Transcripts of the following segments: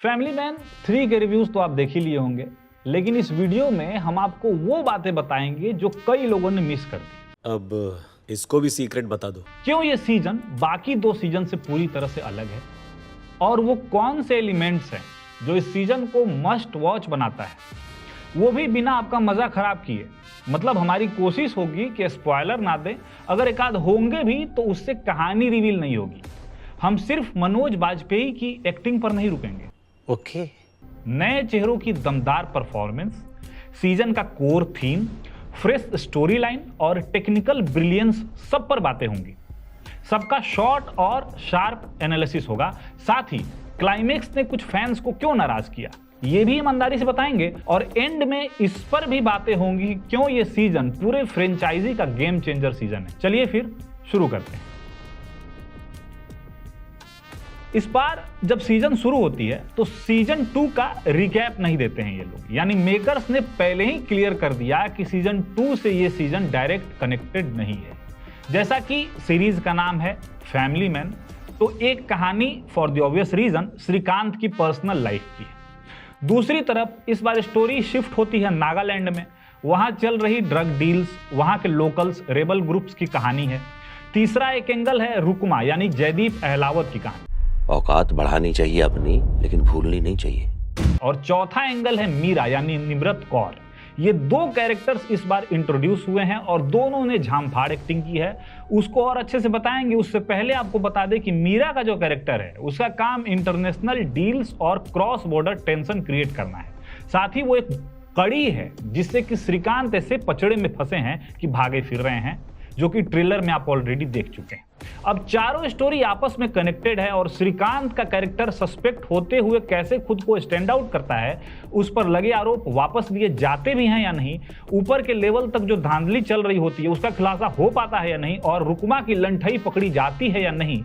Family man 3 के reviews तो आप देख ही लिए होंगे, लेकिन इस वीडियो में हम आपको वो बातें बताएंगे जो कई लोगों ने मिस कर दी। अब इसको भी सीक्रेट बता दो। क्यों ये सीजन बाकी 2 सीजन से पूरी तरह से अलग है और वो कौन से एलिमेंट्स हैं जो इस सीजन को मस्ट वॉच बनाता है, वो भी बिना आपका मजा खराब किए। मतलब हमारी कोशिश होगी कि स्पॉइलर ना दें, अगर एक आध होंगे भी तो उससे कहानी रिवील नहीं होगी। हम सिर्फ मनोज बाजपेयी की एक्टिंग पर नहीं रुकेंगे। ओके। नए चेहरों की दमदार परफॉर्मेंस, सीजन का core theme, fresh story line और टेक्निकल ब्रिलियंस, सब पर बातें होंगी। सबका शॉर्ट और शार्प एनालिसिस होगा। साथ ही क्लाइमेक्स ने कुछ फैंस को क्यों नाराज किया, ये भी ईमानदारी से बताएंगे। और एंड में इस पर भी बातें होंगी क्यों ये सीजन पूरे फ्रेंचाइजी का गेम चेंजर सीजन है। चलिए फिर शुरू करते हैं। इस बार जब सीजन शुरू होती है तो सीजन 2 का रिकैप नहीं देते हैं ये लोग, यानी मेकर्स ने पहले ही क्लियर कर दिया कि सीजन 2 से ये सीजन डायरेक्ट कनेक्टेड नहीं है। जैसा कि सीरीज का नाम है फैमिली मैन, तो एक कहानी for the obvious reason Srikanth की पर्सनल लाइफ की है। दूसरी तरफ इस बार स्टोरी शिफ्ट होती है नागालैंड में। वहां चल रही ड्रग डील्स, वहां के लोकल्स, रेबल ग्रुप्स की कहानी है। तीसरा एक एंगल है रुकमा यानी जयदीप अहलावत की कहानी। औकात बढ़ानी चाहिए अपनी, लेकिन भूलनी नहीं चाहिए। और चौथा एंगल है मीरा यानी निम्रत कौर। ये 2 कैरेक्टर्स इस बार इंट्रोड्यूस हुए हैं और दोनों ने झामफाड़ एक्टिंग की है। उसको और अच्छे से बताएंगे, उससे पहले आपको बता दें कि मीरा का जो कैरेक्टर है उसका काम इंटरनेशनल डील्स और क्रॉस बॉर्डर टेंशन क्रिएट करना है। साथ ही वो एक कड़ी है जिससे कि श्रीकांत ऐसे पचड़े में फंसे हैं कि भागे फिर रहे हैं, जो कि ट्रेलर में आप ऑलरेडी देख चुके हैं। अब चारों स्टोरी आपस में कनेक्टेड है और श्रीकांत का कैरेक्टर सस्पेक्ट होते हुए कैसे खुद को स्टैंड आउट करता है, उस पर लगे आरोप वापस लिए जाते भी हैं या नहीं, ऊपर के लेवल तक जो धांधली चल रही होती है उसका खुलासा हो पाता है या नहीं, और रुकमा की लंठई पकड़ी जाती है या नहीं,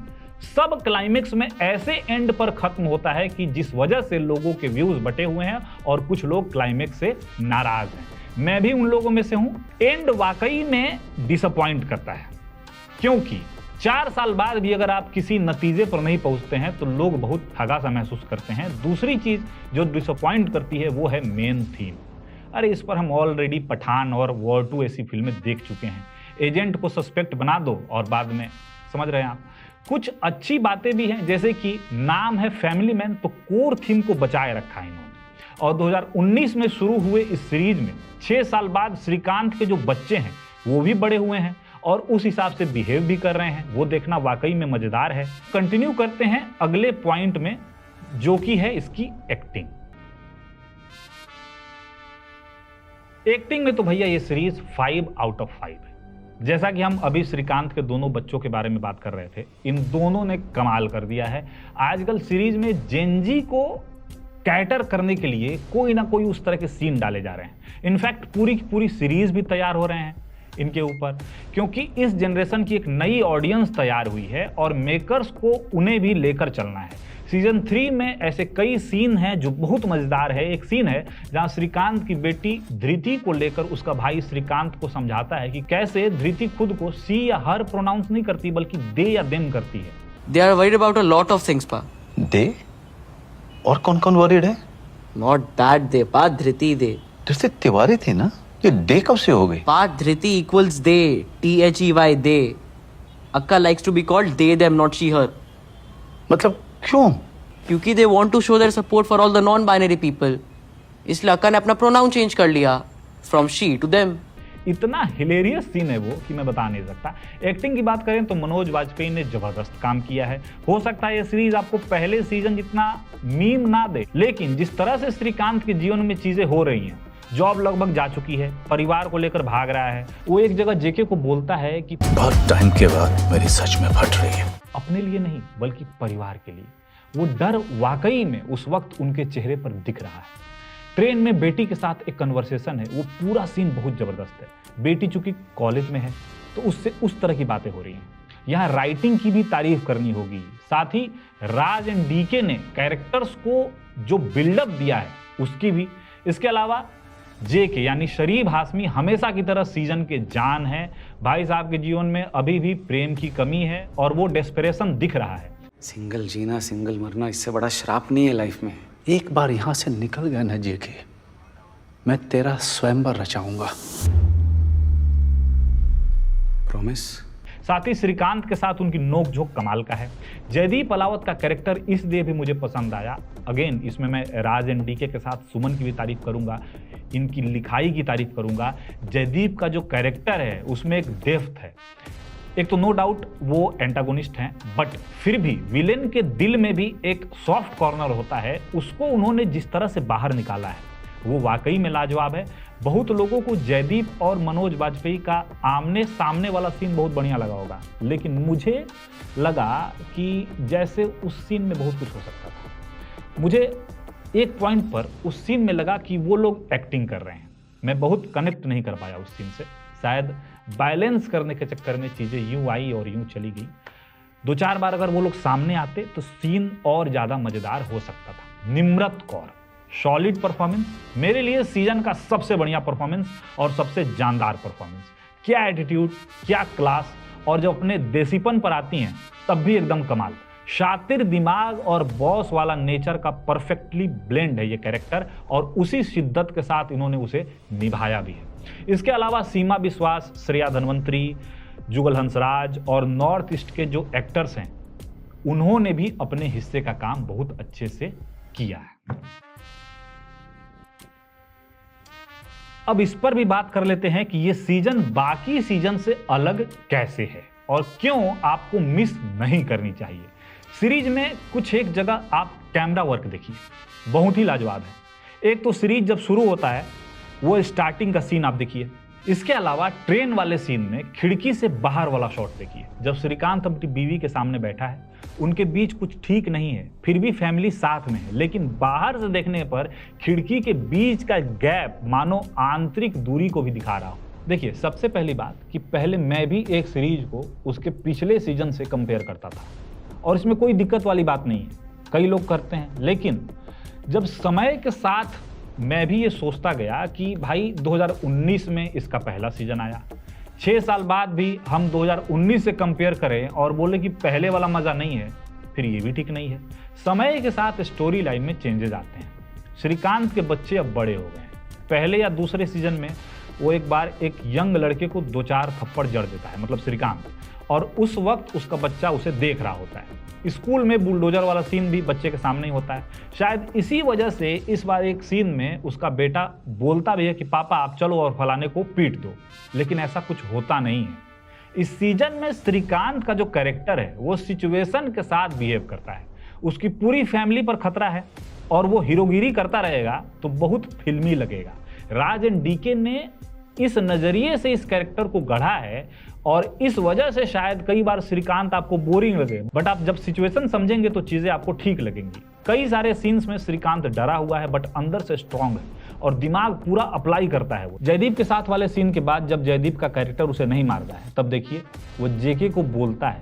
सब क्लाइमेक्स में ऐसे एंड पर खत्म होता है कि जिस वजह से लोगों के व्यूज बटे हुए हैं और कुछ लोग क्लाइमेक्स से नाराज हैं। मैं भी उन लोगों में से हूं। एंड वाकई में डिसअपॉइंट करता है, क्योंकि 4 साल बाद भी अगर आप किसी नतीजे पर नहीं पहुंचते हैं तो लोग बहुत ठगा सा महसूस करते हैं। दूसरी चीज जो डिसअपॉइंट करती है वो है मेन थीम। अरे इस पर हम ऑलरेडी पठान और वॉर 2 ऐसी फिल्में देख चुके हैं। एजेंट को सस्पेक्ट बना दो और बाद में, समझ रहे हैं आप। कुछ अच्छी बातें भी हैं, जैसे कि नाम है फैमिली मैन तो कोर थीम को बचाए रखा है इन्होंने। और 2019 में शुरू हुए इस सीरीज में 6 साल बाद श्रीकांत के जो बच्चे हैं वो भी बड़े हुए हैं और उस हिसाब से बिहेव भी कर रहे हैं, वो देखना वाकई में मजेदार है। कंटिन्यू करते हैं अगले पॉइंट में, जो कि है इसकी एक्टिंग। एक्टिंग में तो भैया ये सीरीज 5 आउट ऑफ 5 है। जैसा कि हम अभी श्रीकांत के दोनों बच्चों के बारे में बात कर रहे थे, इन दोनों ने कमाल कर दिया है। आजकल सीरीज में जेनजी को कैटर करने के लिए कोई ना कोई उस तरह के सीन डाले जा रहे हैं। इनफैक्ट पूरी की पूरी सीरीज भी तैयार हो रहे हैं इनके ऊपर, क्योंकि इस जनरेशन की एक नई ऑडियंस तैयार हुई है और मेकर्स को उन्हें भी लेकर चलना है। सीजन 3 में ऐसे कई सीन हैं जो बहुत मजेदार है। एक सीन है जहां श्रीकांत की बेटी धृति को लेकर उसका भाई श्रीकांत को समझाता है कि कैसे धृति खुद को सी या हर प्रोनाउंस नहीं करती बल्कि दे या देम करती है। They are worried about a lot of things, pa. दे? और कौन कौन वरीड है? Not that they, pa. धृति दे. जैसे तिवारी थी ना, ये डे कब से हो गई? Pa, Dhriti equals they. THEY, they. Akka likes to be called they, them, not she, her. मतलब क्यों? क्योंकि they want to show their support for all the non-binary people. इसलिए अक्का ने अपना प्रोनाउन चेंज कर लिया from she to them. इतना हिलेरियस सीन है वो कि मैं बता नहीं सकता। एक्टिंग की बात करें तो मनोज बाजपेयी ने जबरदस्त काम किया है। हो सकता है ये सीरीज आपको पहले सीजन जितना मीम ना दे, लेकिन जिस तरह से श्रीकांत के जीवन में चीजें हो रही हैं, जॉब लगभग जा चुकी है, परिवार को लेकर भाग रहा है, वो एक जगह जेके को बोलता है कि बहुत टाइम के बाद मेरी सच में फट रही है। अपने लिए नहीं बल्कि परिवार के लिए। वो डर वाकई में उस वक्त उनके चेहरे पर दिख रहा है। ट्रेन में बेटी के साथ एक कन्वर्सेशन है, वो पूरा सीन बहुत जबरदस्त है। बेटी चूंकि कॉलेज में है तो उससे उस तरह की बातें हो रही हैं। यहाँ राइटिंग की भी तारीफ करनी होगी। साथ ही राज एंड डीके ने कैरेक्टर्स को जो बिल्डअप दिया है उसकी भी। इसके अलावा जेके यानी शरीफ हाशमी हमेशा की तरह सीजन के जान है। भाई साहब के जीवन में अभी भी प्रेम की कमी है और वो डेस्परेशन दिख रहा है। सिंगल जीना सिंगल मरना इससे बड़ा श्राप नहीं है लाइफ में। एक बार यहां से निकल गया ना जेके, मैं तेरा स्वयंवर रचाऊंगा। प्रॉमिस? साथ ही श्रीकांत के साथ उनकी नोकझोंक कमाल का है। जयदीप अलावत का कैरेक्टर इसलिए भी मुझे पसंद आया, अगेन इसमें मैं राज एंड डीके के साथ सुमन की भी तारीफ करूंगा, इनकी लिखाई की तारीफ करूंगा। जयदीप का जो कैरेक्टर है उसमें एक डेप्थ है। एक तो नो डाउट वो एंटागोनिस्ट हैं, बट फिर भी विलेन के दिल में भी एक सॉफ्ट कॉर्नर होता है, उसको उन्होंने जिस तरह से बाहर निकाला है वो वाकई में लाजवाब है। बहुत लोगों को जयदीप और मनोज बाजपेयी का आमने सामने वाला सीन बहुत बढ़िया लगा होगा, लेकिन मुझे लगा कि जैसे उस सीन में बहुत कुछ हो सकता था। मुझे एक पॉइंट पर उस सीन में लगा कि वो लोग एक्टिंग कर रहे हैं, मैं बहुत कनेक्ट नहीं कर पाया उस सीन से। शायद बैलेंस करने के चक्कर में चीज़ें यूं आई और यूं चली गई। 2-4 बार अगर वो लोग सामने आते तो सीन और ज़्यादा मज़ेदार हो सकता था। निम्रत कौर, सॉलिड परफॉर्मेंस, मेरे लिए सीजन का सबसे बढ़िया परफॉर्मेंस और सबसे जानदार परफॉर्मेंस। क्या एटीट्यूड, क्या क्लास, और जब अपने देसीपन पर आती हैं तब भी एकदम कमाल। शातिर दिमाग और बॉस वाला नेचर का परफेक्टली ब्लेंड है ये कैरेक्टर, और उसी शिद्दत के साथ इन्होंने उसे निभाया भी है। इसके अलावा सीमा विश्वास, श्रेया धनवंतरी, जुगल हंसराज और नॉर्थ ईस्ट के जो एक्टर्स हैं उन्होंने भी अपने हिस्से का काम बहुत अच्छे से किया है। अब इस पर भी बात कर लेते हैं कि ये सीजन बाकी सीजन से अलग कैसे है और क्यों आपको मिस नहीं करनी चाहिए। सीरीज में कुछ एक जगह आप कैमरा वर्क देखिए, बहुत ही लाजवाब है। एक तो सीरीज जब शुरू होता है वो स्टार्टिंग का सीन आप देखिए। इसके अलावा ट्रेन वाले सीन में खिड़की से बाहर वाला शॉट देखिए, जब श्रीकांत अपनी बीवी के सामने बैठा है, उनके बीच कुछ ठीक नहीं है, फिर भी फैमिली साथ में है, लेकिन बाहर से देखने पर खिड़की के बीच का गैप मानो आंतरिक दूरी को भी दिखा रहा हो। देखिए, सबसे पहली बात कि पहले मैं भी एक सीरीज को उसके पिछले सीजन से कंपेयर करता था और इसमें कोई दिक्कत वाली बात नहीं है, कई लोग करते हैं, लेकिन जब समय के साथ मैं भी ये सोचता गया कि भाई 2019 में इसका पहला सीजन आया, 6 साल बाद भी हम 2019 से कंपेयर करें और बोले कि पहले वाला मज़ा नहीं है, फिर ये भी ठीक नहीं है। समय के साथ स्टोरी लाइन में चेंजेस आते हैं। श्रीकांत के बच्चे अब बड़े हो गए हैं। पहले या दूसरे सीजन में वो एक बार एक यंग लड़के को 2-4 थप्पड़ जड़ देता है, मतलब श्रीकांत, और उस वक्त उसका बच्चा उसे देख रहा होता है। स्कूल में बुलडोजर वाला सीन भी बच्चे के सामने ही होता है। शायद इसी वजह से इस बार एक सीन में उसका बेटा बोलता भी है कि पापा आप चलो और फलाने को पीट दो, लेकिन ऐसा कुछ होता नहीं है। इस सीजन में श्रीकांत का जो कैरेक्टर है वो सिचुएशन के साथ बिहेव करता है, उसकी पूरी फैमिली पर खतरा है और वो हीरोगिरी करता रहेगा तो बहुत फिल्मी लगेगा। राज एंड डीके ने इस नज़रिए से इस कैरेक्टर को गढ़ा है और इस वजह से शायद कई बार श्रीकांत आपको बोरिंग लगे, बट आप जब सिचुएशन समझेंगे तो चीज़ें आपको ठीक लगेंगी। कई सारे सीन्स में श्रीकांत डरा हुआ है बट अंदर से स्ट्रांग है और दिमाग पूरा अप्लाई करता है। वो जयदीप के साथ वाले सीन के बाद जब जयदीप का कैरेक्टर उसे नहीं मारता है, तब देखिए वो जेके को बोलता है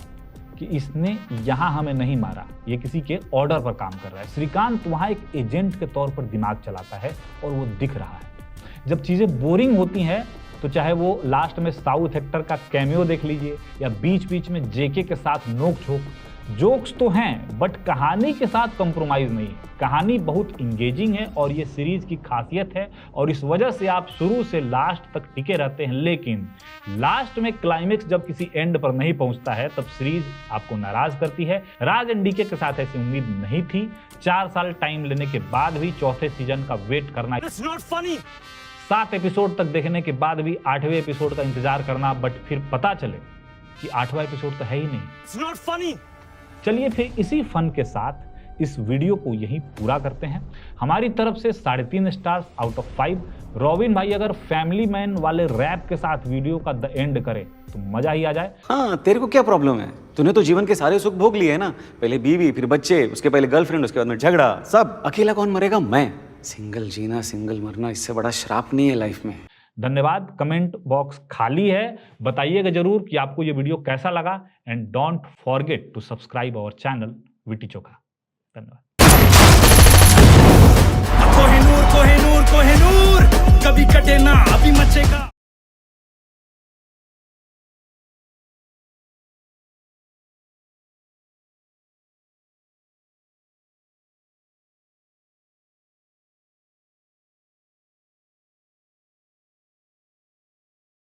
कि इसने यहाँ हमें नहीं मारा, ये किसी के ऑर्डर पर काम कर रहा है। श्रीकांत वहाँ एक एजेंट के तौर पर दिमाग चलाता है और वो दिख रहा है। जब चीज़ें बोरिंग होती हैं तो चाहे वो लास्ट में साउथ एक्टर का कैमियो देख लीजिए या बीच बीच में जेके के साथ नोक झोंक, जोक्स तो हैं बट कहानी के साथ कंप्रोमाइज़ नहीं है। कहानी बहुत इंगेजिंग है और ये सीरीज़ की खासियत है और इस वजह से आप शुरू से लास्ट तक टिके रहते हैं, लेकिन लास्ट में क्लाइमेक्स जब किसी एंड पर नहीं पहुंचता है तब सीरीज आपको नाराज करती है। राज एंड डीके के साथ ऐसी उम्मीद नहीं थी। 4 साल टाइम लेने के बाद भी चौथे सीजन का वेट करना, 7 एपिसोड तक देखने के बाद भी 8वें एपिसोड का इंतजार करना, बट फिर पता चले कि 8वां एपिसोड तो है ही नहीं। चलिए फिर इसी फन के साथ इस वीडियो को यहीं पूरा करते हैं। हमारी तरफ से 3.5 स्टार्स आउट ऑफ 5। रॉबिन भाई अगर फैमिली मैन वाले रैप के साथ वीडियो का द एंड करे तो मजा ही आ जाए। हाँ, तेरे को क्या प्रॉब्लम है? तूने तो जीवन के सारे सुख भोग लिए हैं ना। पहले बीवी, फिर बच्चे, उसके पहले गर्लफ्रेंड, उसके बाद में झगड़ा, सब। अकेला कौन मरेगा? मैं। सिंगल जीना, सिंगल मरना, इससे बड़ा श्राप नहीं है लाइफ में। धन्यवाद। कमेंट बॉक्स खाली है, बताइएगा जरूर कि आपको ये वीडियो कैसा लगा and don't forget to subscribe our channel विटी चोखा। धन्यवाद।